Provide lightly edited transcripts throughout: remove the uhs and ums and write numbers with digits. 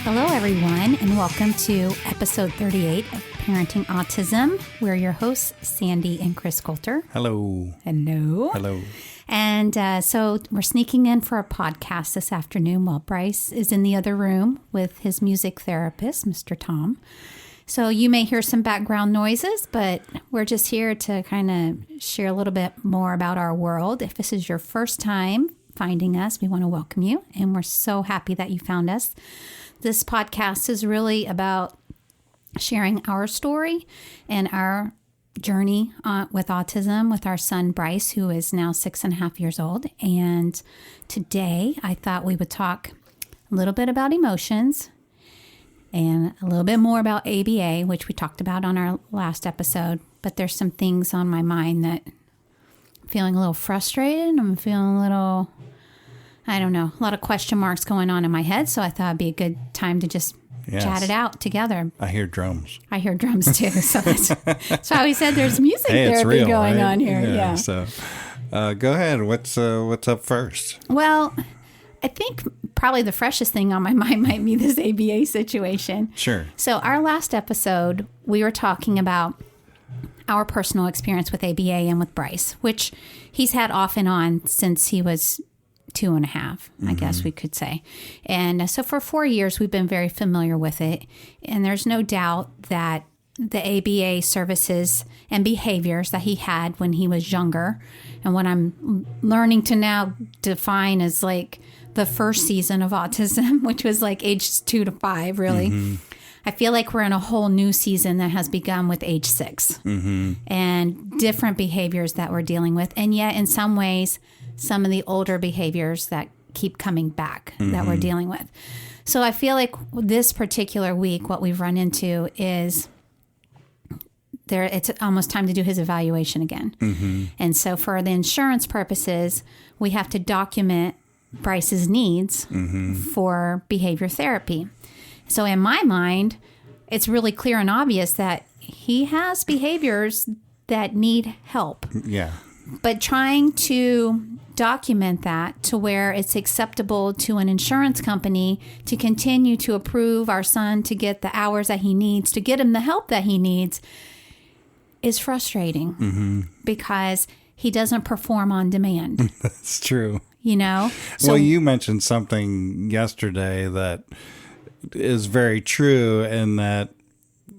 Hello, everyone, and welcome to episode 38 of Parenting Autism. We're your hosts, Sandy and Chris Coulter. Hello. Hello. Hello. And so we're sneaking in for a podcast this afternoon while Bryce is in the other room with his music therapist, Mr. Tom. So you may hear some background noises, but we're just here to kind of share a little bit more about our world. If this is your first time finding us, we want to welcome you, and we're so happy that you found us. This podcast is really about sharing our story and our journey with autism with our son, Bryce, who is now 6.5 years old. And today I thought we would talk a little bit about emotions and a little bit more about ABA, which we talked about on our last episode. But there's some things on my mind that I'm feeling a little frustrated. I'm feeling a little... I don't know, a lot of question marks going on in my head, so I thought it'd be a good time to just chat it out together. I hear drums. I hear drums too, so that's why we said there's music therapy real, going right? on here. Yeah. So, go ahead. What's up first? Well, I think probably the freshest thing on my mind might be this ABA situation. Sure. So our last episode, we were talking about our personal experience with ABA and with Bryce, which he's had off and on since he was 2.5, I guess we could say. And so for 4 years, we've been very familiar with it. And there's no doubt that the ABA services and behaviors that he had when he was younger, and what I'm learning to now define as like the first season of autism, which was like age 2 to 5, really. I feel like we're in a whole new season that has begun with age 6 and different behaviors that we're dealing with. And yet in some ways, some of the older behaviors that keep coming back that we're dealing with. So I feel like this particular week, what we've run into is it's almost time to do his evaluation again. And so for the insurance purposes, we have to document Bryce's needs for behavior therapy. So in my mind, it's really clear and obvious that he has behaviors that need help. Yeah. But trying to document that to where it's acceptable to an insurance company to continue to approve our son to get the hours that he needs, to get him the help that he needs, is frustrating because he doesn't perform on demand. That's true. You know? Well, you mentioned something yesterday that is very true, in that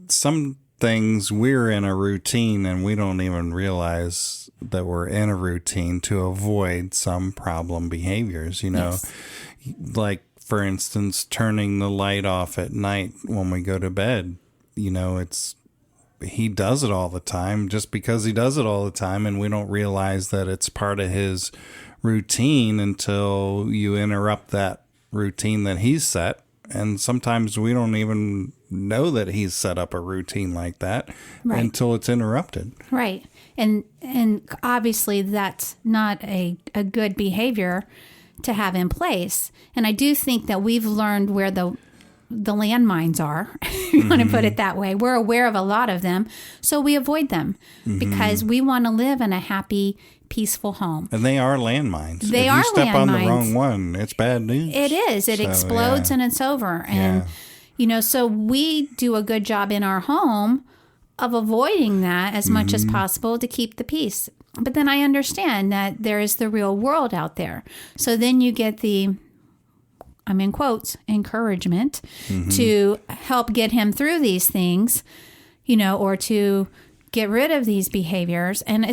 some things we're in a routine and we don't even realize that we're in a routine to avoid some problem behaviors, Yes. Like, for instance, turning the light off at night when we go to bed. He does it all the time just because he does it all the time, and we don't realize that it's part of his routine until you interrupt that routine that he's set. And sometimes we don't even know that he's set up a routine like that until it's interrupted. Right. And obviously that's not a good behavior to have in place. And I do think that we've learned where the landmines are, if you want to put it that way. We're aware of a lot of them, so we avoid them because we want to live in a happy, peaceful home. And they are landmines. If you step on the wrong one, it's bad news. It is. It explodes and it's over. And, so we do a good job in our home of avoiding that as much as possible to keep the peace. But then I understand that there is the real world out there. So then you get the, I'm in quotes, encouragement to help get him through these things, or to get rid of these behaviors. And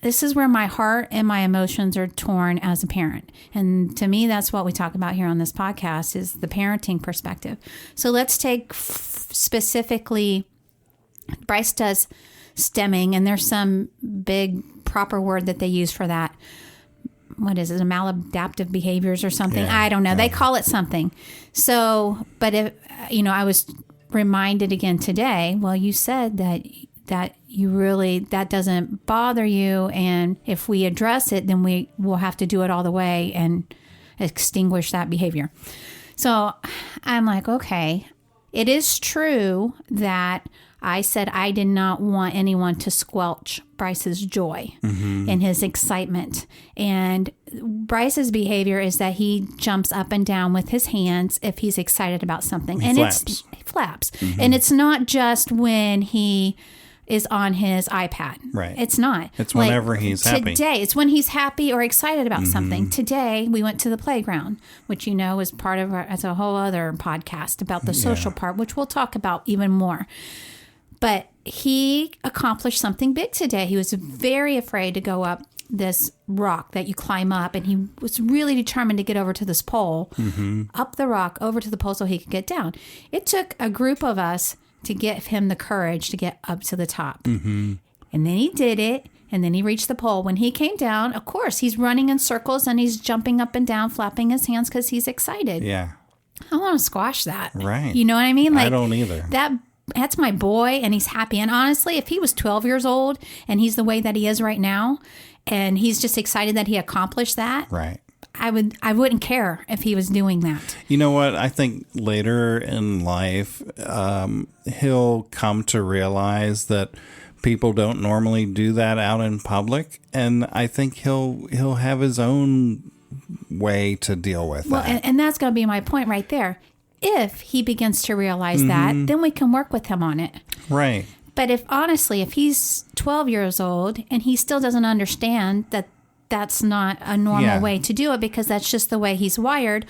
this is where my heart and my emotions are torn as a parent. And to me, that's what we talk about here on this podcast, is the parenting perspective. So let's take specifically, Bryce does stemming, and there's some big proper word that they use for that. What is it? Maladaptive behaviors or something? Yeah, I don't know. Yeah. They call it something. So, but if, I was reminded again today, well, you said that that that doesn't bother you. And if we address it, then we will have to do it all the way and extinguish that behavior. So I'm like, okay, it is true that I said I did not want anyone to squelch Bryce's joy and his excitement. And Bryce's behavior is that he jumps up and down with his hands if he's excited about something. He flaps. And it's not just when he is on his iPad. Right. It's not. It's whenever he's happy. Today, it's when he's happy or excited about something. Today, we went to the playground, which is part of it's a whole other podcast about the social part, which we'll talk about even more. But he accomplished something big today. He was very afraid to go up this rock that you climb up, and he was really determined to get over to this pole, up the rock, over to the pole so he could get down. It took a group of us to give him the courage to get up to the top. And then he did it, and then he reached the pole. When he came down, of course, he's running in circles, and he's jumping up and down, flapping his hands because he's excited. Yeah. I want to squash that. Right. You know what I mean? Like, I don't either. That's my boy, and he's happy. And honestly, if he was 12 years old and he's the way that he is right now, and he's just excited that he accomplished that, right, I wouldn't care if he was doing that. You know what? I think later in life, he'll come to realize that people don't normally do that out in public, and I think he'll have his own way to deal with that. And that's going to be my point right there. If he begins to realize that, then we can work with him on it. Right. But if he's 12 years old and he still doesn't understand that that's not a normal way to do it because that's just the way he's wired,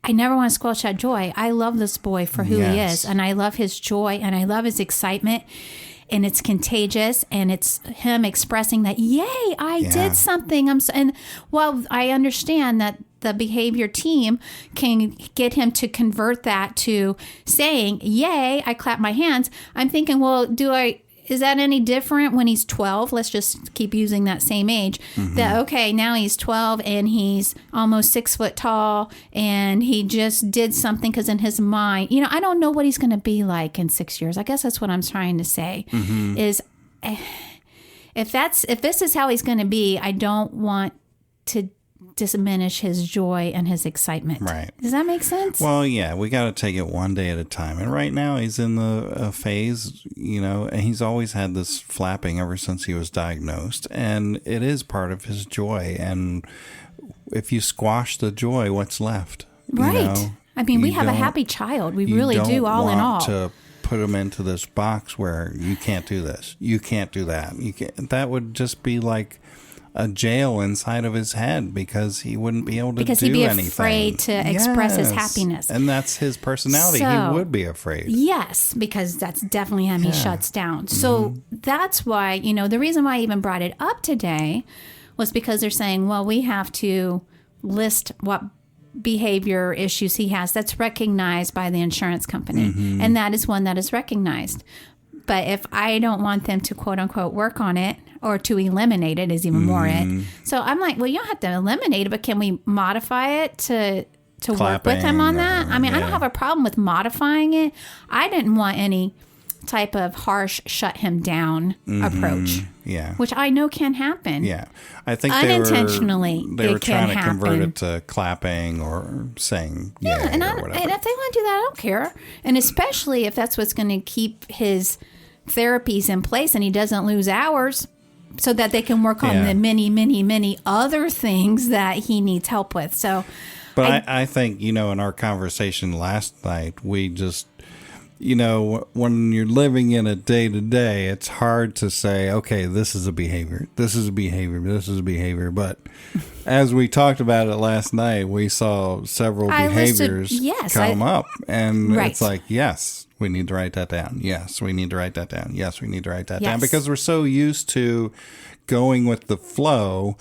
I never want to squelch that joy. I love this boy for who he is, and I love his joy, and I love his excitement, and it's contagious, and it's him expressing that, yay, I did something. And while I understand that the behavior team can get him to convert that to saying, yay, I clap my hands, I'm thinking, well, is that any different when he's 12? Let's just keep using that same age. That, okay, now he's 12 and he's almost 6 foot tall and he just did something because in his mind, I don't know what he's going to be like in 6 years. I guess that's what I'm trying to say is if this is how he's going to be, I don't want to diminish his joy and his excitement. Right. Does that make sense? Well, yeah, we got to take it one day at a time. And right now he's in the phase, and he's always had this flapping ever since he was diagnosed. And it is part of his joy. And if you squash the joy, what's left? Right. I mean, we have a happy child. We really do, all in all. To put him into this box where you can't do this, you can't do that. That would just be like a jail inside of his head because he wouldn't be able to do anything. Because he'd be afraid to express his happiness. And that's his personality. He would be afraid. Yes, because that's definitely him. He shuts down. So that's why, the reason why I even brought it up today was because they're saying, well, we have to list what behavior issues he has that's recognized by the insurance company. And that is one that is recognized. But if I don't want them to, quote unquote, work on it or to eliminate it is even more it. So I'm like, well, you don't have to eliminate it, but can we modify it to work with him on that? I mean, I don't have a problem with modifying it. I didn't want any type of harsh shut him down approach. Yeah. Which I know can happen. Yeah. I think unintentionally they were trying to happen. convert it to clapping or saying or whatever. And if they want to do that, I don't care. And especially if that's what's going to keep his therapies in place and he doesn't lose hours so that they can work on the many, many, many other things that he needs help with. So, but I think, in our conversation last night, we just, when you're living in a day-to-day, it's hard to say, okay, this is a behavior, this is a behavior, this is a behavior. But as we talked about it last night, we saw several behaviors come up. And it's like, yes, we need to write that down. Yes, we need to write that down. Yes, we need to write that down. Because we're so used to going with the flow.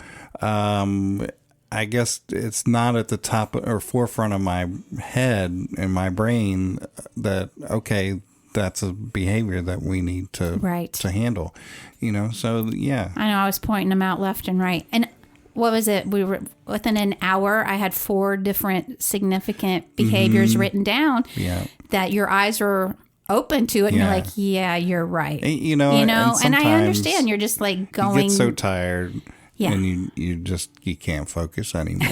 I guess it's not at the top or forefront of my head and my brain that, okay, that's a behavior that we need to handle, so yeah. I know, I was pointing them out left and right. And what was it? We were within an hour, I had 4 different significant behaviors written down that your eyes were open to it, and you're like, yeah, you're right. And I understand. You're just like going. You get so tired. Yeah. And you can't focus anymore,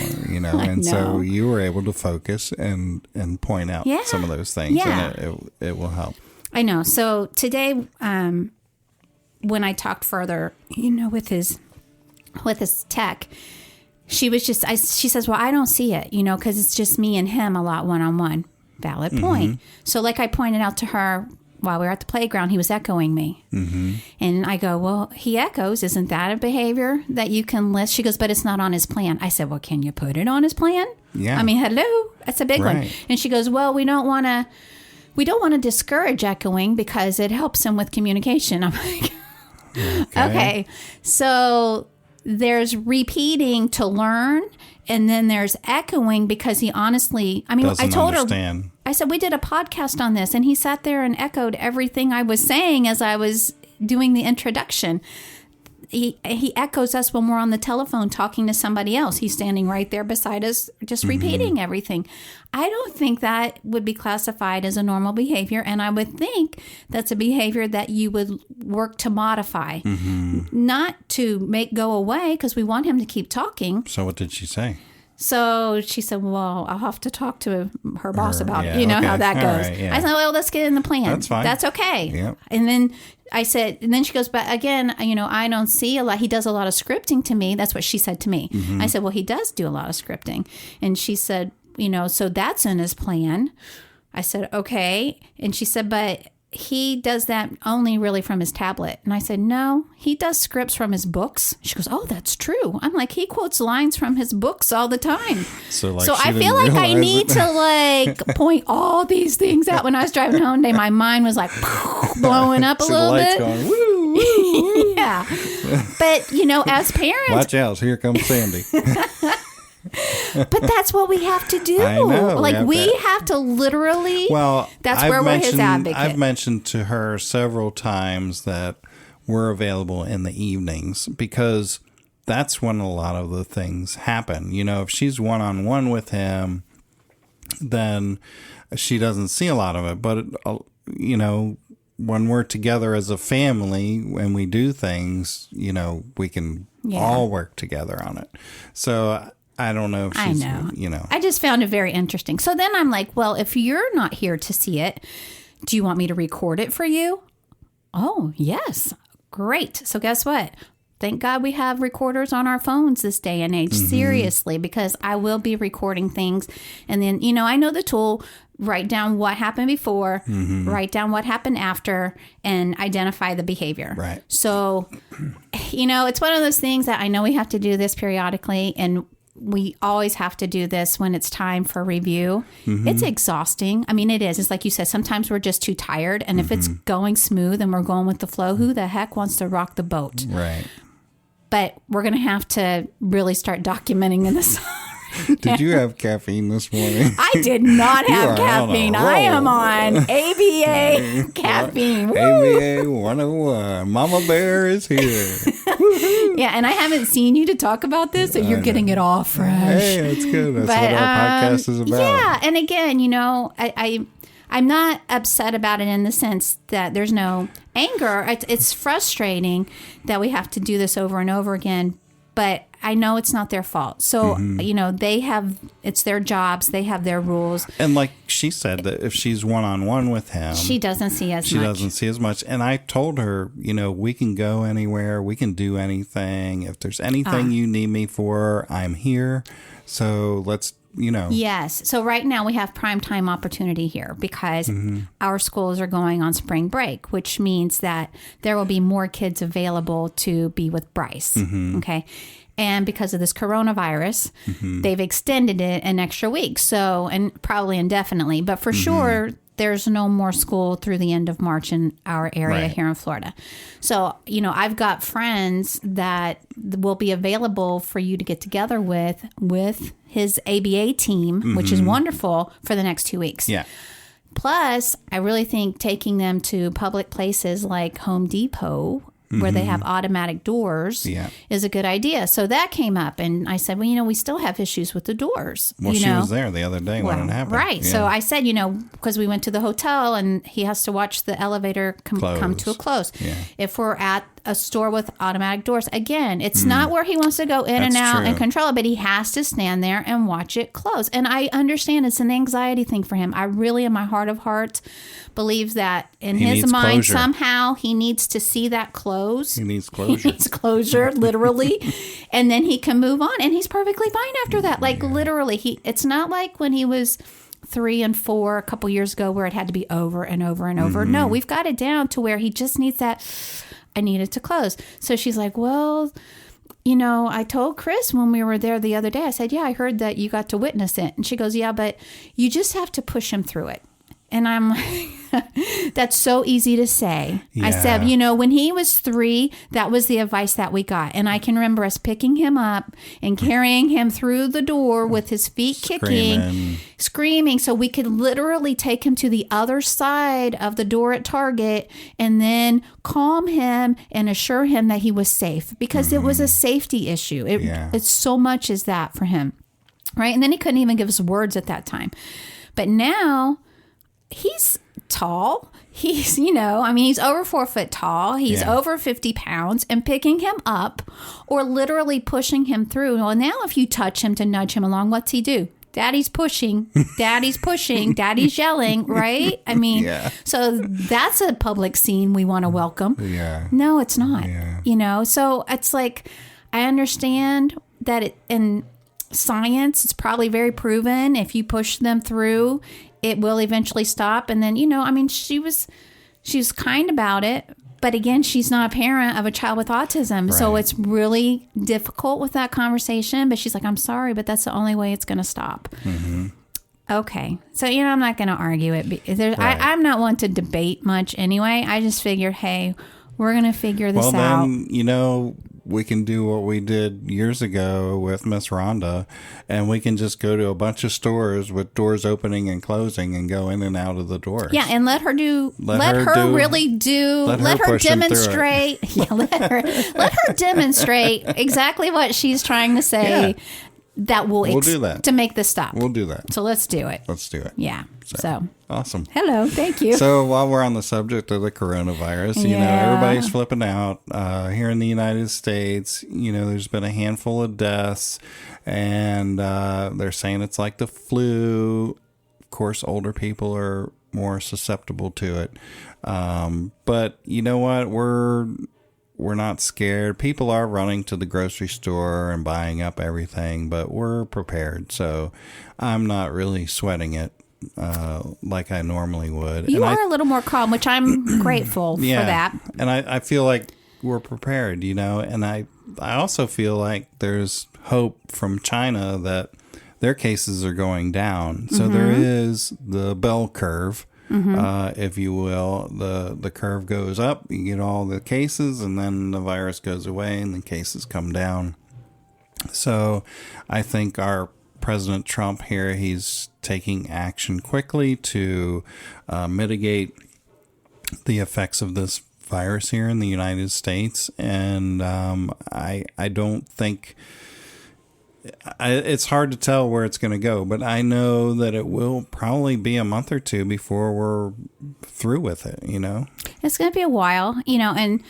and so you were able to focus and point out some of those things, and it will help. I know. So today, when I talked further, with his tech, she says, well, I don't see it, because it's just me and him a lot one-on-one. Valid point. Mm-hmm. So like I pointed out to her while we were at the playground, he was echoing me. Mm-hmm. And I go, well, he echoes. Isn't that a behavior that you can list? She goes, but it's not on his plan. I said, well, can you put it on his plan? Yeah. I mean, hello, that's a big one. And she goes, well, we don't want to discourage echoing because it helps him with communication. I'm like, okay. So there's repeating to learn. And then there's echoing because he honestly, I told her, I said, we did a podcast on this, and he sat there and echoed everything I was saying as I was doing the introduction. He echoes us when we're on the telephone talking to somebody else. He's standing right there beside us, just repeating everything. I don't think that would be classified as a normal behavior, and I would think that's a behavior that you would work to modify, not to make go away, because we want him to keep talking. So what did she say? So she said, well, I'll have to talk to her boss about it. How that goes. Right, I said, well, let's get in the plan. That's fine. That's okay. Yep. And then I said, and then she goes, but again, I don't see a lot. He does a lot of scripting to me. That's what she said to me. Mm-hmm. I said, well, he does do a lot of scripting. And she said, so that's in his plan. I said, okay. And she said, but he does that only really from his tablet. And I said, no, he does scripts from his books. She goes, oh, that's true. I'm like, he quotes lines from his books all the time. So I feel like I need to point all these things out. When I was driving home today, my mind was like blowing up a little bit. Going, woo, woo, woo. Yeah. But, as parents. Watch out. Here comes Sandy. But that's what we have to do. I know, we have to literally. Well, that's where we're his advocate. I've mentioned to her several times that we're available in the evenings because that's when a lot of the things happen. If she's one-on-one with him, then she doesn't see a lot of it. But, when we're together as a family and we do things, we can all work together on it. So I don't know if she's, I just found it very interesting. So then I'm like, well, if you're not here to see it, do you want me to record it for you? Oh, yes. Great. So guess what? Thank God we have recorders on our phones this day and age. Seriously, because I will be recording things. And then, I know the tool, write down what happened before, write down what happened after, and identify the behavior. Right. So, it's one of those things that I know we have to do this periodically, and we always have to do this when it's time for review. It's exhausting. It is. It's like you said, sometimes we're just too tired. And if it's going smooth and we're going with the flow, who the heck wants to rock the boat? Right. But we're going to have to really start documenting this. Did you have caffeine this morning? I did not have caffeine. I am on ABA caffeine. ABA 101. Mama Bear is here. Yeah, and I haven't seen you to talk about this, so you're getting it all fresh. Hey, that's good. That's what our podcast is about. Yeah, and again, I'm not upset about it in the sense that there's no anger. It's frustrating that we have to do this over and over again, but I know it's not their fault. So, it's their jobs. They have their rules. And like she said, that if she's one-on-one with him, she doesn't see as much. She doesn't see as much. And I told her, we can go anywhere. We can do anything. If there's anything you need me for, I'm here. So let's, Yes. So right now we have prime time opportunity here because our schools are going on spring break, which means that there will be more kids available to be with Bryce. Okay. And because of this coronavirus, they've extended it an extra week. So, and probably indefinitely, but for sure, there's no more school through the end of March in our area here in Florida. So, I've got friends that will be available for you to get together with his ABA team, which is wonderful, for the next 2 weeks. Yeah. Plus, I really think taking them to public places like Home Depot where they have automatic doors is a good idea. So that came up, and I said, well, we still have issues with the doors. Well, she was there the other day when it happened. Right. Yeah. So I said, because we went to the hotel and he has to watch the elevator come to a close. Yeah. If we're at a store with automatic doors, again, it's not where he wants to go in and out and control it, but he has to stand there and watch it close. And I understand it's an anxiety thing for him. I really, in my heart of hearts, believe that in his mind, somehow he needs to see that close. He needs closure. He needs closure, literally. And then he can move on. And he's perfectly fine after that. Like, literally, it's not like when he was 3 and 4 a couple years ago where it had to be over and over and over. No, we've got it down to where he just needs that, I need it to close. So she's like, well, I told Chris when we were there the other day, I said, yeah, I heard that you got to witness it. And she goes, yeah, but you just have to push him through it. And I'm like, that's so easy to say. Yeah. I said, when he was 3, that was the advice that we got. And I can remember us picking him up and carrying him through the door with his feet kicking, screaming, so we could literally take him to the other side of the door at Target and then calm him and assure him that he was safe, because it was a safety issue. It's so much as that for him. Right. And then he couldn't even give us words at that time. But now, he's tall. He's, he's over 4 foot tall. He's over 50 pounds, and picking him up or literally pushing him through. Well, now if you touch him to nudge him along, what's he do? Daddy's pushing, daddy's pushing, daddy's yelling, right? I mean, so that's a public scene we want to welcome. Yeah. No, it's not, so it's like, I understand that in science, it's probably very proven. If you push them through, it will eventually stop. And then, she was kind about it. But again, she's not a parent of a child with autism. Right. So it's really difficult with that conversation. But she's like, I'm sorry, but that's the only way it's going to stop. Mm-hmm. Okay. So, I'm not going to argue it. I'm not one to debate much anyway. I just figured, hey, we're going to figure this out. Then, we can do what we did years ago with Miss Rhonda, and we can just go to a bunch of stores with doors opening and closing and go in and out of the doors. Yeah, and let her demonstrate. Yeah, let her demonstrate exactly what she's trying to say. Yeah. We'll do that to make this stop. We'll do that. So let's do it. Yeah. So awesome. Hello. Thank you. So while we're on the subject of the coronavirus, everybody's flipping out. Here in the United States, there's been a handful of deaths, and they're saying it's like the flu. Of course, older people are more susceptible to it. But you know what? We're not scared. People are running to the grocery store and buying up everything, but we're prepared. So I'm not really sweating it like I normally would. You are a little more calm, which I'm grateful for that. And I feel like we're prepared, and I also feel like there's hope from China that their cases are going down. So there is the bell curve. If you will, the curve goes up, you get all the cases, and then the virus goes away and the cases come down. So I think our President Trump here, he's taking action quickly to mitigate the effects of this virus here in the United States. And I don't think... it's hard to tell where it's going to go, but I know that it will probably be a month or two before we're through with it, It's going to be a while, and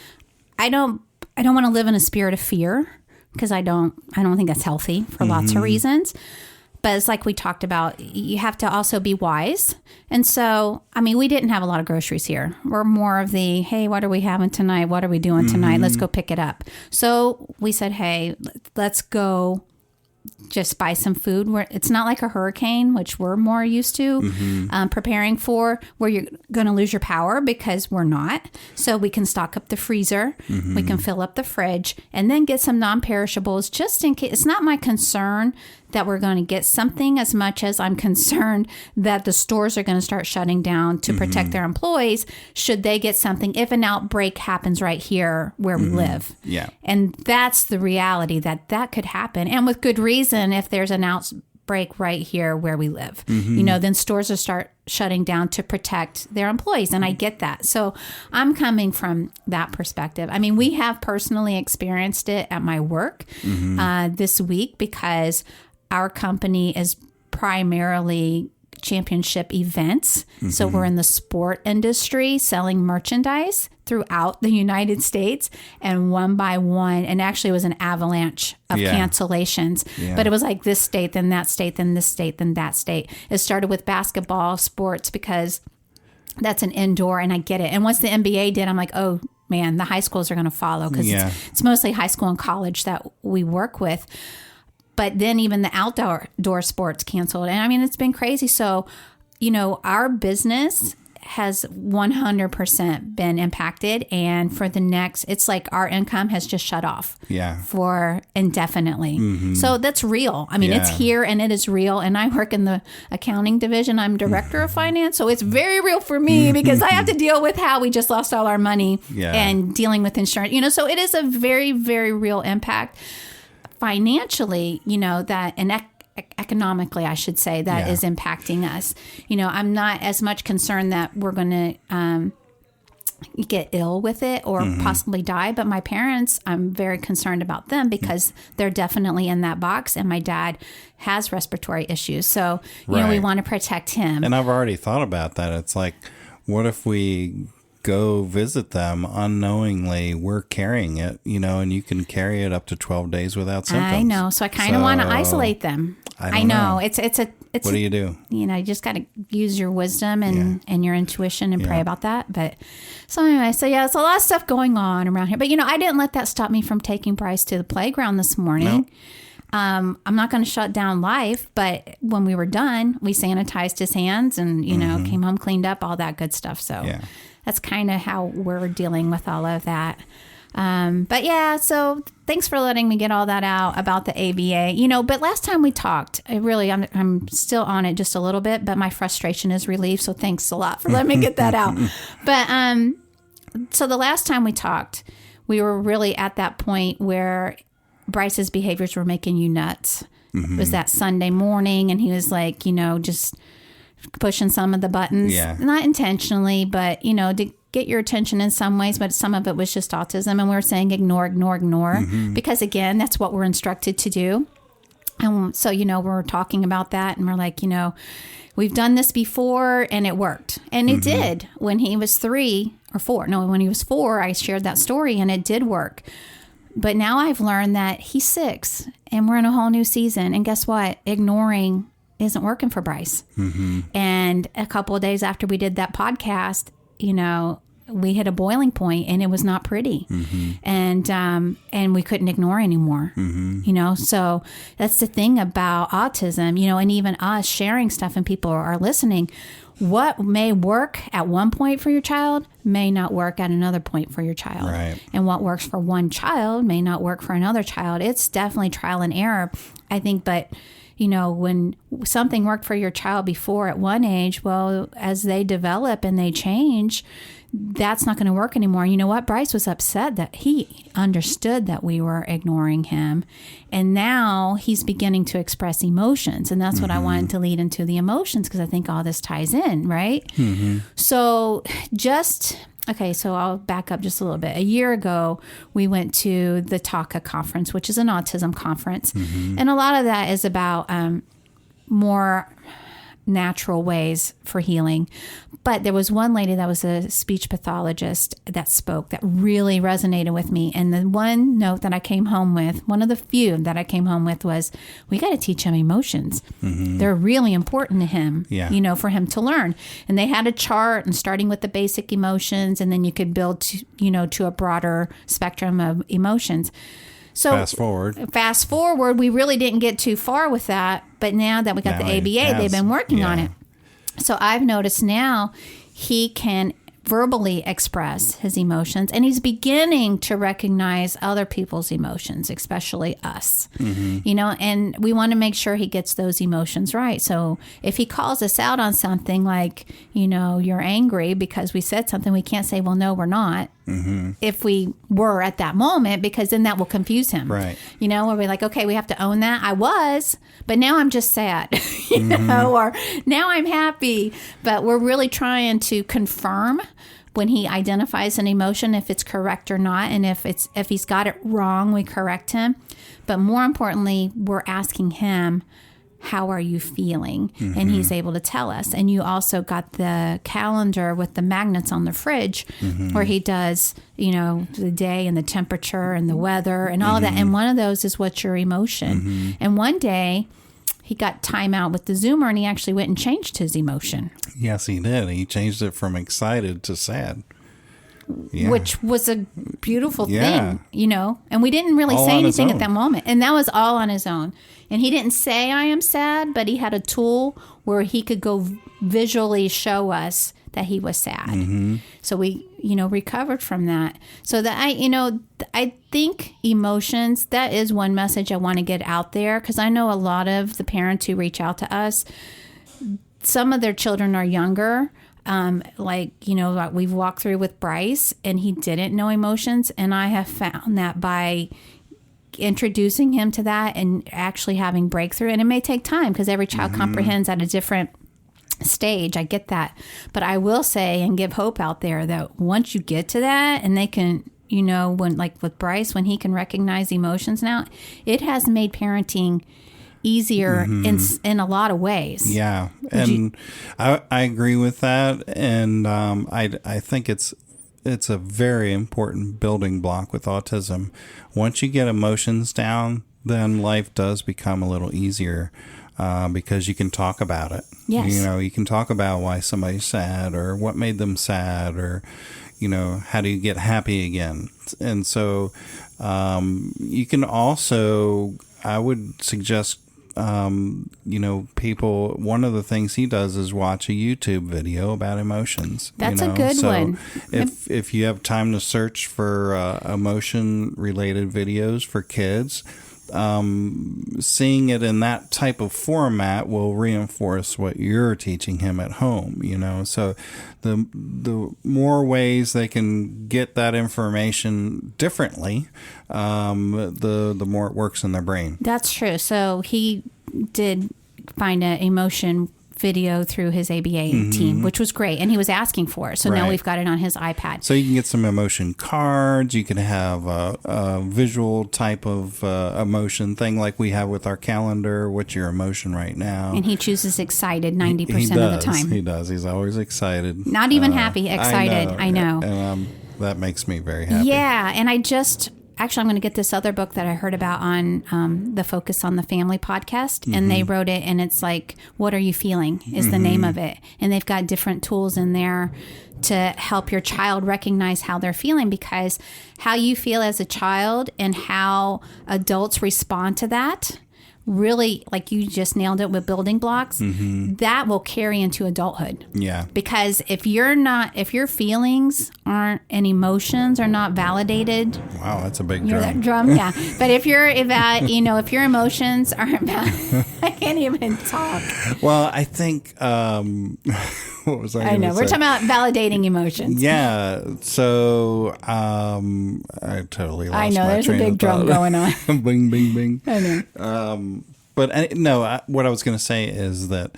I don't want to live in a spirit of fear, because I don't think that's healthy for lots of reasons. But it's like we talked about, you have to also be wise. And so, we didn't have a lot of groceries here. We're more of the, hey, what are we having tonight? What are we doing tonight? Let's go pick it up. So we said, hey, let's go just buy some food. It's not like a hurricane, which we're more used to preparing for, where you're going to lose your power, because we're not. So we can stock up the freezer. We can fill up the fridge, and then get some non-perishables just in case. It's not my concern that we're going to get something as much as I'm concerned that the stores are going to start shutting down to protect their employees should they get something, if an outbreak happens right here where we live. Yeah. And that's the reality, that could happen. And with good reason, if there's an break right here where we live. Then stores will start shutting down to protect their employees. And I get that. So I'm coming from that perspective. I mean, we have personally experienced it at my work this week because our company is primarily championship events. So we're in the sport industry selling merchandise throughout the United States, and one by one, and actually it was an avalanche of cancellations, but it was like this state, then that state, then this state, then that state. It started with basketball sports because that's an indoor, and I get it. And once the NBA did, I'm like, oh man, the high schools are going to follow because it's mostly high school and college that we work with. But then even the outdoor sports canceled. And I mean, it's been crazy. So, our business has 100% been impacted. And for the next, it's like our income has just shut off for indefinitely. So that's real. I mean, it's here and it is real. And I work in the accounting division. I'm director of finance. So it's very real for me because I have to deal with how we just lost all our money and dealing with insurance. So it is a very, very real impact. Financially, that and economically, I should say, that is impacting us. I'm not as much concerned that we're going to get ill with it or possibly die. But my parents, I'm very concerned about them because they're definitely in that box. And my dad has respiratory issues. So, we want to protect him. And I've already thought about that. It's like, what if we go visit them unknowingly? We're carrying it, and you can carry it up to 12 days without symptoms. I know. So I kind of want to isolate them. I know. It's what do you do? You just got to use your wisdom and your intuition and pray about that. But so anyway, it's a lot of stuff going on around here. But, I didn't let that stop me from taking Bryce to the playground this morning. No. I'm not going to shut down life, but when we were done, we sanitized his hands and, came home, cleaned up, all that good stuff. So that's kind of how we're dealing with all of that. So thanks for letting me get all that out about the ABA, but last time we talked, I'm still on it just a little bit, but my frustration is relieved. So thanks a lot for letting me get that out. But, so the last time we talked, we were really at that point where Bryce's behaviors were making you nuts. It was that Sunday morning and he was like, just pushing some of the buttons, not intentionally, but, to get your attention in some ways, but some of it was just autism. And we were saying ignore, because again, that's what we're instructed to do. And so, we're talking about that and we're like, we've done this before and it worked. And it did when he was 3 or 4. No, when he was 4, I shared that story and it did work. But now I've learned that he's 6 and we're in a whole new season. And guess what? Ignoring isn't working for Bryce. And a couple of days after we did that podcast, we hit a boiling point and it was not pretty. And we couldn't ignore anymore, so that's the thing about autism, and even us sharing stuff and people are listening. What may work at one point for your child may not work at another point for your child. Right. And what works for one child may not work for another child. It's definitely trial and error, I think, but when something worked for your child before at one age, well, as they develop and they change, that's not going to work anymore. You know what? Bryce was upset that he understood that we were ignoring him. And now he's beginning to express emotions. And that's what I wanted to lead into the emotions because I think all this ties in, right? So so I'll back up just a little bit. A year ago, we went to the TACA conference, which is an autism conference. And a lot of that is about more natural ways for healing. But there was one lady that was a speech pathologist that spoke that really resonated with me. And the one note that I came home with, one of the few that I came home with was, we got to teach him emotions. They're really important to him, for him to learn. And they had a chart and starting with the basic emotions, and then you could build to a broader spectrum of emotions. So fast forward, we really didn't get too far with that. But now that we got the ABA, they've been working on it. So I've noticed now he can verbally express his emotions, and he's beginning to recognize other people's emotions, especially us, and we want to make sure he gets those emotions right. So if he calls us out on something like, you're angry because we said something, we can't say, well, no, we're not. if we were at that moment, because then that will confuse him. Right. We'll be like, okay, we have to own that. I was, but now I'm just sad, or now I'm happy. But we're really trying to confirm when he identifies an emotion, if it's correct or not. And if he's got it wrong, we correct him. But more importantly, we're asking him, how are you feeling? And he's able to tell us. And you also got the calendar with the magnets on the fridge where he does, the day and the temperature and the weather and all of that. And one of those is, what's your emotion? And one day he got time out with the Zoomer and he actually went and changed his emotion. Yes, he did. He changed it from excited to sad. Yeah. Which was a beautiful thing, and we didn't really say anything at that moment. And that was all on his own. And he didn't say, I am sad, but he had a tool where he could go visually show us that he was sad. So we, recovered from that. So that I think emotions, that is one message I want to get out there, because I know a lot of the parents who reach out to us, some of their children are younger. Like we've walked through with Bryce, and he didn't know emotions. And I have found that by introducing him to that and actually having breakthrough, and it may take time because every child comprehends at a different stage. I get that. But I will say and give hope out there that once you get to that and they can, when, like with Bryce, when he can recognize emotions now, it has made parenting easier in a lot of ways. Yeah. And I agree with that. And I think it's a very important building block with autism. Once you get emotions down, then life does become a little easier because you can talk about it. Yes. You can talk about why somebody's sad or what made them sad, or, how do you get happy again? And so you can also, I would suggest, people, one of the things he does is watch a YouTube video about emotions. That's a good one. If you have time to search for emotion related videos for kids, seeing it in that type of format will reinforce what you're teaching him at home, so the more ways they can get that information differently, the more it works in their brain. That's true. So he did find an emotion video through his ABA team, which was great. And he was asking for it. So now we've got it on his iPad. So you can get some emotion cards. You can have a visual type of emotion thing like we have with our calendar. What's your emotion right now? And he chooses excited 90% of the time. He does. He's always excited. Not even happy, excited. I know. And that makes me very happy. Yeah. And Actually, I'm going to get this other book that I heard about on the Focus on the Family podcast, and they wrote it, and it's like, What Are You Feeling is the name of it. And they've got different tools in there to help your child recognize how they're feeling, because how you feel as a child and how adults respond to that, really, like you just nailed it with building blocks, that will carry into adulthood. Yeah. Because if your feelings aren't and emotions are not validated. Wow, that's a big drum. That drum, yeah. But if your emotions aren't I can't even talk. Well, I think what was I know. say? We're talking about validating emotions. Yeah. So I totally lost my I know. There's a big drum going on. Bing, bing, bing. I know. But what I was going to say is that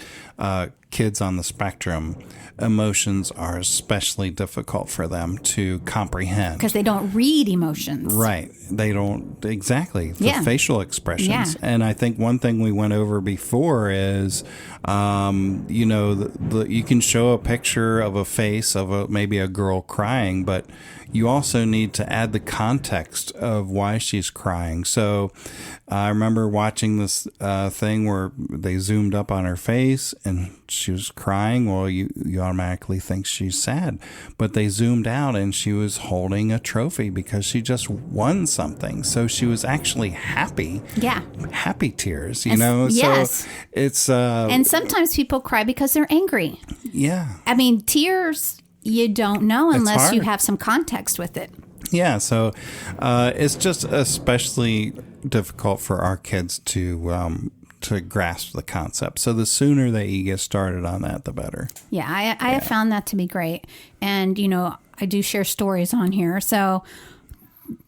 kids on the spectrum, emotions are especially difficult for them to comprehend. Because they don't read emotions. Right. They don't, exactly. The facial expressions. Yeah. And I think one thing we went over before is, you can show a picture of a face of maybe a girl crying, but you also need to add the context of why she's crying. So I remember watching this thing where they zoomed up on her face and she was crying. Well, you automatically think she's sad. But they zoomed out and she was holding a trophy because she just won something. So she was actually happy. Yeah. Happy tears, Yes. So it's... and sometimes people cry because they're angry. Yeah. I mean, tears... You don't know unless you have some context with it. Yeah, so it's just especially difficult for our kids to grasp the concept. So the sooner that you get started on that, the better. Yeah, I have found that to be great. And, I do share stories on here. So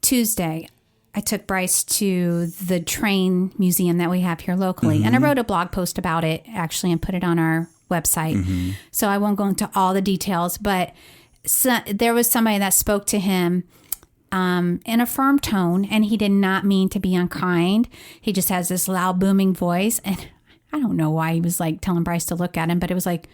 Tuesday, I took Bryce to the train museum that we have here locally. And I wrote a blog post about it, actually, and put it on our website. So I won't go into all the details, but there was somebody that spoke to him in a firm tone, and he did not mean to be unkind. He just has this loud, booming voice. And I don't know why he was like telling Bryce to look at him, but it was like,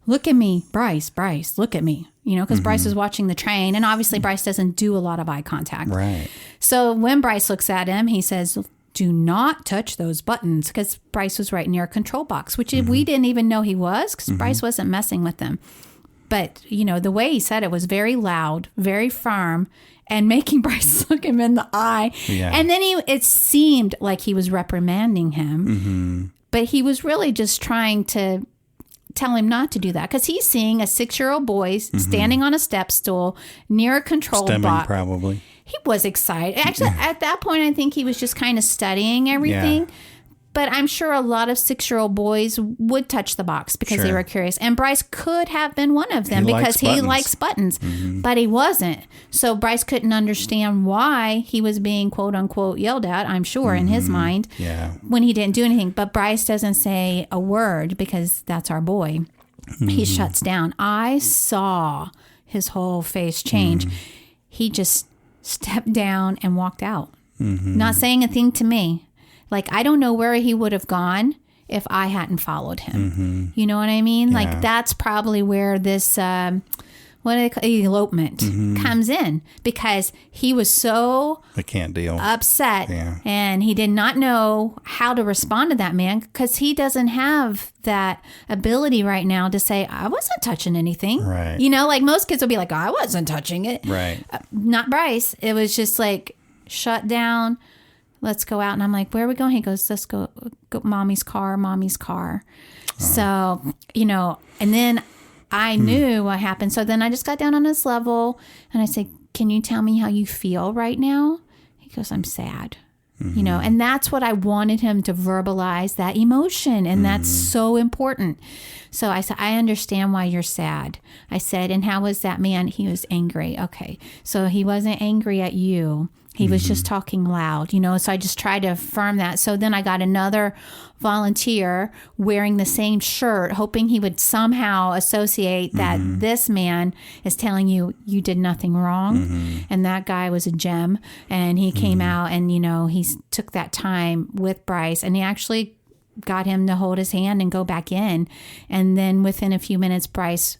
look at me, Bryce, look at me. You know, because Bryce was watching the train, and obviously Bryce doesn't do a lot of eye contact. Right. So when Bryce looks at him, he says, do not touch those buttons, because Bryce was right near a control box, which we didn't even know he was, because Bryce wasn't messing with them. But, you know, the way he said it was very loud, very firm, and making Bryce look him in the eye. Yeah. And then it seemed like he was reprimanding him, but he was really just trying to tell him not to do that, because he's seeing a 6-year-old boy standing on a step stool near a control box. Probably. He was excited. Actually, at that point, I think he was just kind of studying everything. Yeah. But I'm sure a lot of 6-year-old boys would touch the box because they were curious. And Bryce could have been one of them because he likes buttons, but he wasn't. So Bryce couldn't understand why he was being, quote unquote, yelled at, I'm sure, in his mind, when he didn't do anything. But Bryce doesn't say a word because that's our boy. He shuts down. I saw his whole face change. He just stepped down and walked out, not saying a thing to me. Like, I don't know where he would have gone if I hadn't followed him. You know what I mean? Yeah. Like, that's probably where this, elopement comes in, because he was so I can't deal. upset and he did not know how to respond to that man, because he doesn't have that ability right now to say, I wasn't touching anything. Right. You know, like most kids will be like, I wasn't touching it. Right. Not Bryce. It was just like, shut down. Let's go out. And I'm like, where are we going? He goes, let's go mommy's car. So, you know, and then I knew what happened. So then I just got down on his level and I said, can you tell me how you feel right now? He goes, I'm sad. You know, and that's what I wanted him to verbalize, that emotion. And that's so important. So I said, I understand why you're sad. I said, and how was that man? He was angry. Okay. So he wasn't angry at you. He was just talking loud, you know, so I just tried to affirm that. So then I got another volunteer wearing the same shirt, hoping he would somehow associate that this man is telling you, you did nothing wrong. And that guy was a gem. And he came out and, you know, he took that time with Bryce, and he actually got him to hold his hand and go back in. And then within a few minutes, Bryce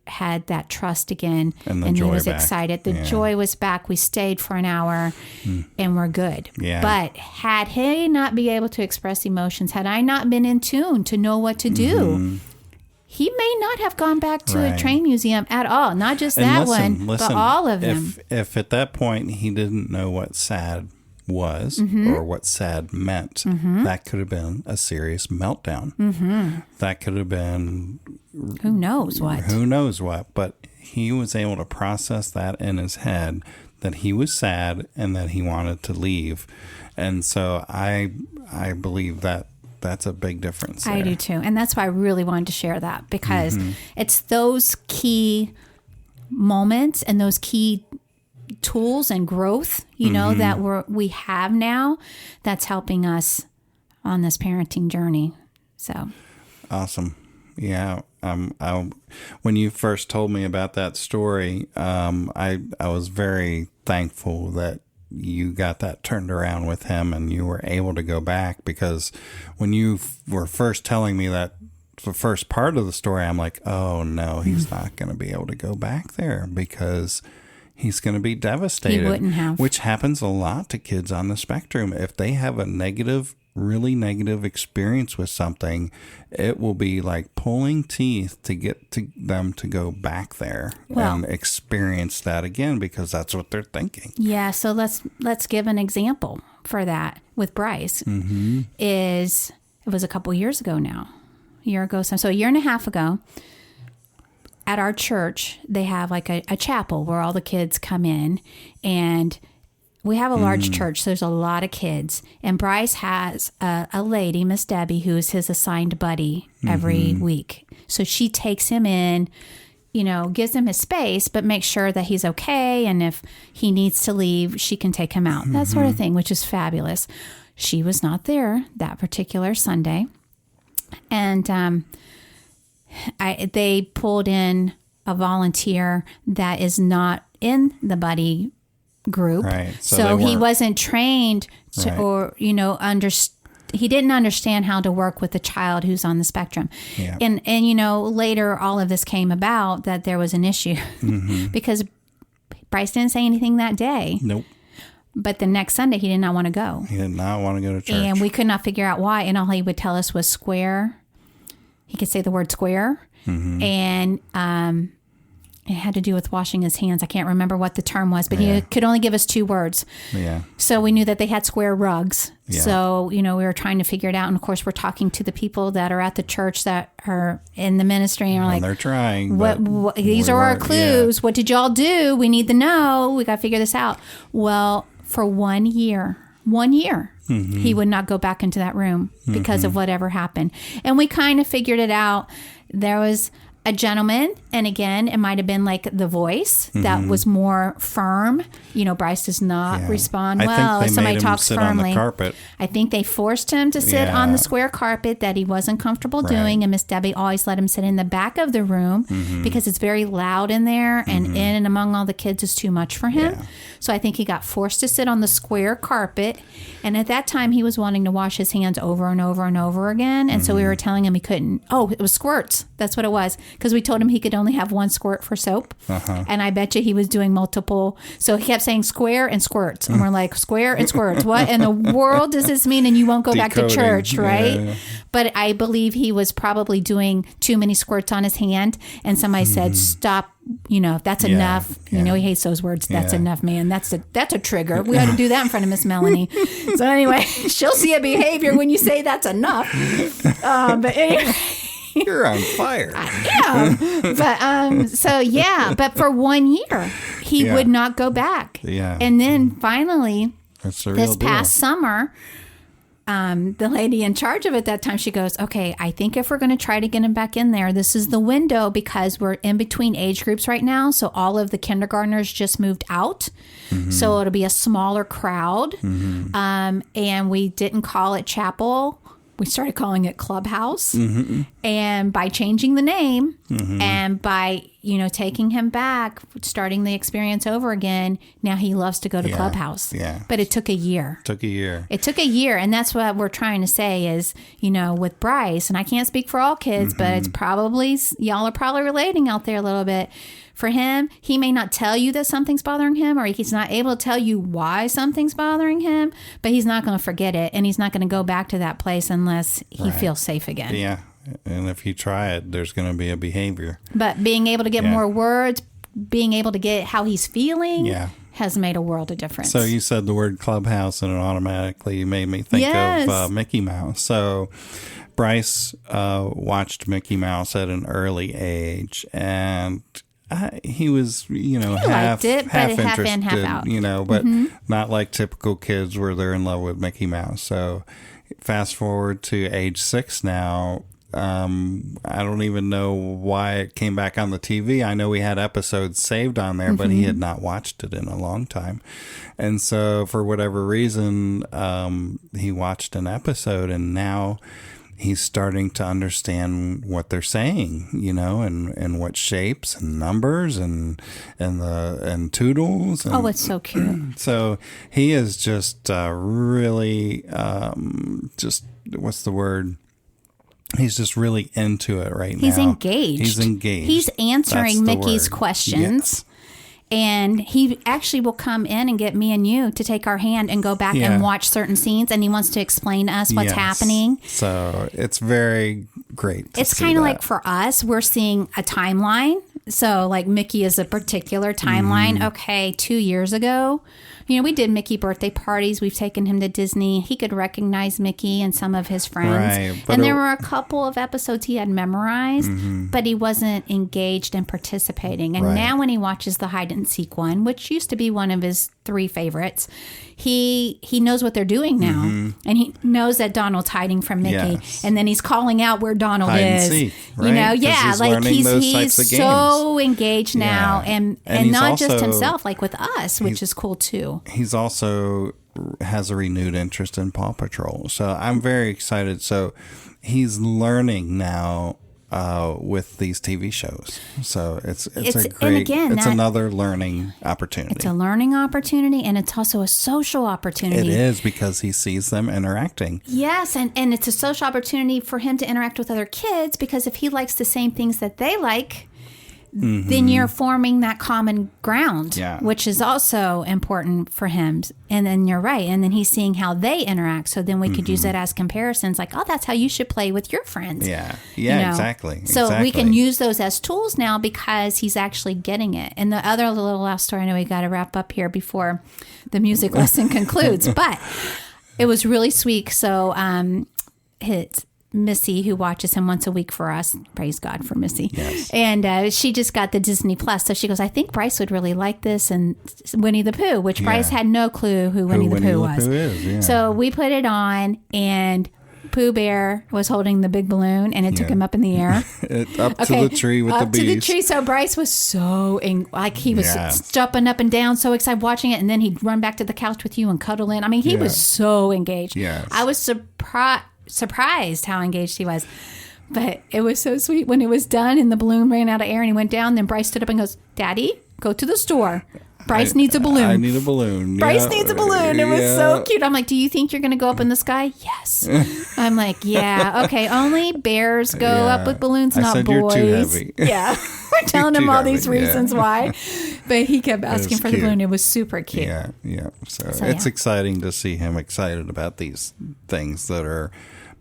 had that trust again, and he was excited. The joy was back. We stayed for an hour and we're good. But had he not be able to express emotions, had I not been in tune to know what to do, he may not have gone back to a train museum at all. Not just that one, but all of them. If at that point he didn't know what sad was or what sad meant, that could have been a serious meltdown. That could have been who knows what, but he was able to process that in his head, that he was sad and that he wanted to leave. And so I believe that that's a big difference there. I do too. And that's why I really wanted to share that, because it's those key moments and those key tools and growth, you know, that we have now, that's helping us on this parenting journey. So awesome. Yeah. When you first told me about that story, I was very thankful that you got that turned around with him and you were able to go back, because when you were first telling me that, the first part of the story, I'm like, oh no, he's not going to be able to go back there, because he's going to be devastated. He wouldn't have. Which happens a lot to kids on the spectrum. If they have a really negative experience with something, it will be like pulling teeth to get to them to go back there and experience that again, because that's what they're thinking. Yeah. So let's give an example for that with Bryce. It was a couple years ago now, a year and a half ago. At our church, they have like a chapel where all the kids come in, and we have a large church, so there's a lot of kids. And Bryce has a lady, Miss Debbie, who is his assigned buddy every week. So she takes him in, gives him his space, but makes sure that he's okay. And if he needs to leave, she can take him out, that sort of thing, which is fabulous. She was not there that particular Sunday. And they pulled in a volunteer that is not in the buddy group. Right. So he wasn't trained to, or, he didn't understand how to work with a child who's on the spectrum. Yeah. And later all of this came about that there was an issue because Bryce didn't say anything that day. Nope. But the next Sunday he did not want to go. He did not want to go to church. And we could not figure out why. And all he would tell us was square. He could say the word square. And it had to do with washing his hands. I can't remember what the term was, but he could only give us 2 words. Yeah. So we knew that they had square rugs. Yeah. So, we were trying to figure it out. And of course, we're talking to the people that are at the church that are in the ministry. And we're like, they're trying. What these are our clues. Yeah. What did y'all do? We need to know. We got to figure this out. Well, for 1 year, he would not go back into that room because of whatever happened. And we kind of figured it out. There was a gentleman, and again, it might have been like the voice that was more firm. Bryce does not respond well if somebody talks firmly. On the carpet. I think they forced him to sit on the square carpet that he wasn't comfortable doing, and Miss Debbie always let him sit in the back of the room because it's very loud in there, and in and among all the kids is too much for him. Yeah. So I think he got forced to sit on the square carpet, and at that time he was wanting to wash his hands over and over and over again, and so we were telling him he couldn't. Oh, it was squirts. That's what it was, because we told him he could only have 1 squirt for soap, and I bet you he was doing multiple. So he kept saying square and squirts, and we're like, square and squirts. What in the world does this mean? And you won't go back to church, right? Yeah. But I believe he was probably doing too many squirts on his hand, and somebody said, stop. That's enough. He hates those words. That's enough, man. That's a trigger. We ought to do that in front of Miss Melanie. So anyway, she'll see a behavior when you say that's enough. But anyway. You're on fire. I am. But for 1 year, he would not go back. Yeah. And then finally, this past summer, the lady in charge of it that time, she goes, okay, I think if we're going to try to get him back in there, this is the window because we're in between age groups right now. So all of the kindergartners just moved out. So it'll be a smaller crowd. And we didn't call it chapel. We started calling it Clubhouse. And by changing the name and by, taking him back, starting the experience over again, now he loves to go to Clubhouse. Yeah. But it took a year. It took a year. And that's what we're trying to say is, with Bryce, and I can't speak for all kids, but it's probably, y'all are probably relating out there a little bit. For him, he may not tell you that something's bothering him, or he's not able to tell you why something's bothering him, but he's not going to forget it, and he's not going to go back to that place unless he feels safe again. Yeah, and if you try it, there's going to be a behavior. But being able to get more words, being able to get how he's feeling has made a world of difference. So you said the word Clubhouse, and it automatically made me think of Mickey Mouse. So Bryce watched Mickey Mouse at an early age, and he was, half interested, in, half out. But not like typical kids where they're in love with Mickey Mouse. So fast forward to age 6 now. I don't even know why it came back on the TV. I know we had episodes saved on there, but he had not watched it in a long time. And so for whatever reason, he watched an episode, and now he's starting to understand what they're saying, and what shapes and numbers and toodles. And, it's so cute. So he is just really, what's the word? He's just really into it right now. He's engaged. He's answering Mickey's questions. Yes. And he actually will come in and get me and you to take our hand and go back and watch certain scenes. And he wants to explain to us what's happening. So it's very great. It's kind of like for us, we're seeing a timeline. So like Mickey is a particular timeline. Okay, 2 years ago, we did Mickey birthday parties. We've taken him to Disney. He could recognize Mickey and some of his friends. Right, and there were a couple of episodes he had memorized, but he wasn't engaged and participating. And now when he watches the hide and seek one, which used to be one of his 3 favorites, he knows what they're doing now. And he knows that Donald's hiding from Mickey. And then he's calling out where Donald hide is. And seek, right? He's so engaged now. And not also, just himself, like with us, which is cool too. He's also has a renewed interest in Paw Patrol. So I'm very excited. So he's learning now with these TV shows. So it's a great, it's another learning opportunity. It's a learning opportunity, and it's also a social opportunity. It is, because he sees them interacting. Yes, and it's a social opportunity for him to interact with other kids, because if he likes the same things that they like, then you're forming that common ground, which is also important for him. And then you're right. And then he's seeing how they interact. So then we could use that as comparisons, like, oh, that's how you should play with your friends. Yeah, exactly. So we can use those as tools now, because he's actually getting it. And the other little last story, I know we got to wrap up here before the music lesson concludes, but it was really sweet. So it's Missy, who watches him once a week for us. Praise God for Missy. Yes. And she just got the Disney Plus. So she goes, I think Bryce would really like this. And Winnie the Pooh, which Bryce had no clue who Winnie the Pooh was. So we put it on, and Pooh Bear was holding the big balloon, and it took him up in the air. Up to the tree with the bees. Up to the tree. So Bryce was so, he was jumping up and down, so excited watching it. And then he'd run back to the couch with you and cuddle in. I mean, he was so engaged. Yes. I was surprised how engaged he was. But it was so sweet when it was done and the balloon ran out of air and he went down. Then Bryce stood up and goes, Daddy, go to the store. Bryce needs a balloon. I need a balloon. Bryce needs a balloon. It was so cute. I'm like, do you think you're going to go up in the sky? Yes. I'm like, yeah. Okay. Only bears go up with balloons, not boys. You're too heavy. Yeah. We're telling him all these reasons why. But he kept asking for the balloon. It was super cute. Yeah. So it's exciting to see him excited about these things that are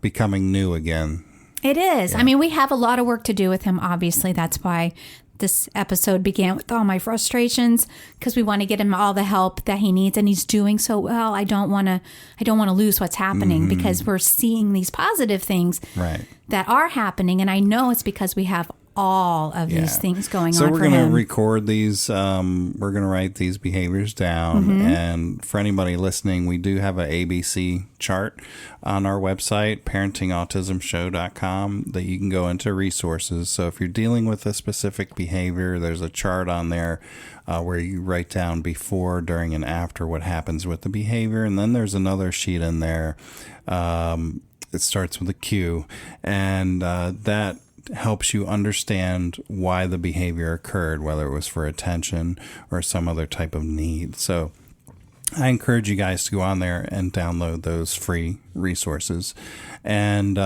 becoming new again. It is. I mean, we have a lot of work to do with him, obviously. That's why this episode began with all my frustrations, because we want to get him all the help that he needs, and he's doing so well. I don't want to lose what's happening, because we're seeing these positive things that are happening, and I know it's because we have all of these things going on for him. So we're going to record these. We're going to write these behaviors down. And for anybody listening, we do have an ABC chart on our website, parentingautismshow.com, that you can go into resources. So if you're dealing with a specific behavior, there's a chart on there where you write down before, during, and after what happens with the behavior. And then there's another sheet in there. It starts with a Q. And that helps you understand why the behavior occurred, whether it was for attention or some other type of need. So I encourage you guys to go on there and download those free resources. And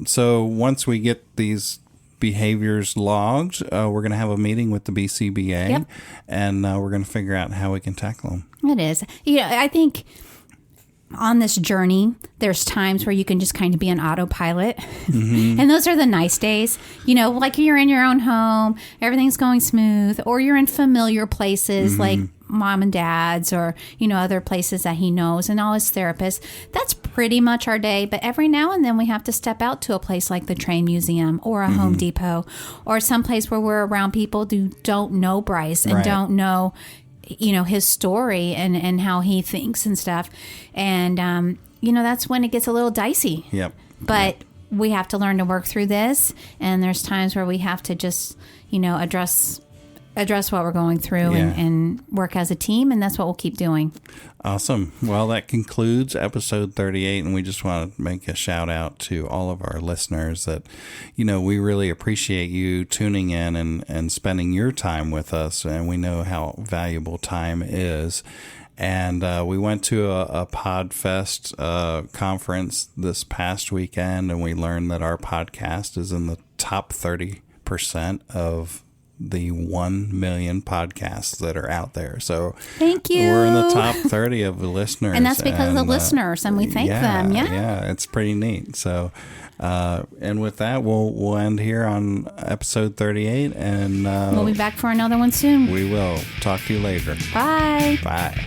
so once we get these behaviors logged, we're going to have a meeting with the BCBA, and we're going to figure out how we can tackle them. It is. I think on this journey, there's times where you can just kind of be an autopilot. And those are the nice days. Like you're in your own home, everything's going smooth, or you're in familiar places like mom and dad's, or, other places that he knows, and all his therapists. That's pretty much our day. But every now and then we have to step out to a place like the Train Museum or a Home Depot, or some place where we're around people who don't know Bryce and don't know his story and how he thinks and stuff. And, that's when it gets a little dicey. But we have to learn to work through this. And there's times where we have to just, address what we're going through and work as a team. And that's what we'll keep doing. Awesome. Well, that concludes episode 38. And we just want to make a shout out to all of our listeners that, we really appreciate you tuning in and spending your time with us. And we know how valuable time is. And we went to a PodFest conference this past weekend, and we learned that our podcast is in the top 30% of the 1 million podcasts that are out there. So thank you. We're in the top 30 of the listeners. And that's because of the listeners, and we thank them. Yeah, it's pretty neat. So, and with that, we'll end here on episode 38, and we'll be back for another one soon. We will. Talk to you later. Bye. Bye.